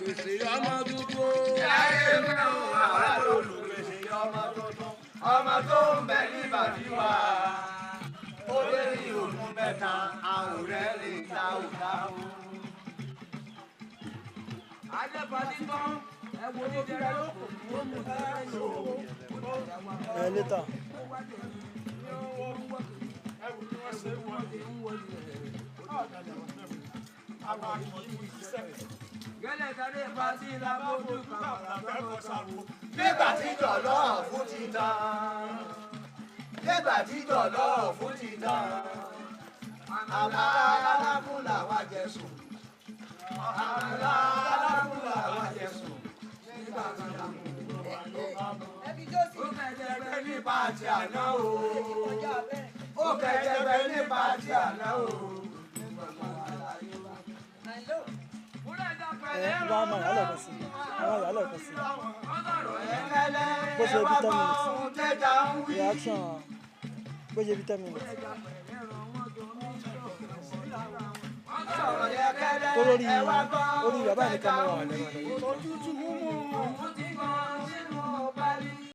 olùpèsè ọmọ tuntun. Láyé mi ò àwa lolùpèsè ọmọ tuntun. Ọmọ tó ń bẹ níbàdí wa. Ó lé ní òun mẹ́ta, àwọn rẹ̀ lè ta òdà o. Ajẹ́pàdé tán, ẹ wo ní jẹrẹ lóko, ó mú jẹrẹ lóko. Létà. Nígbà tí jọ̀lọ́ọ̀fù ti tán, nígbà tí jọ̀lọ́ọ̀fù ti tán, àmà aláfún làwa jẹ sùn, àmà aláfún làwa jẹ sùn. Nígbà tí ó kẹ̀jẹ̀bẹ̀ nípa ti àná o, ó kẹ̀jẹ̀bẹ̀ nípa ti àná o. Wá máa yálẹ̀ kan sí. Àwọn yálẹ̀ kan sí. Bó ṣe bí 10 minutes. Reaction bó ṣe bí 10 minutes. Tó lórí bàbá nìkan mọ́ wà lẹ́wọ̀n.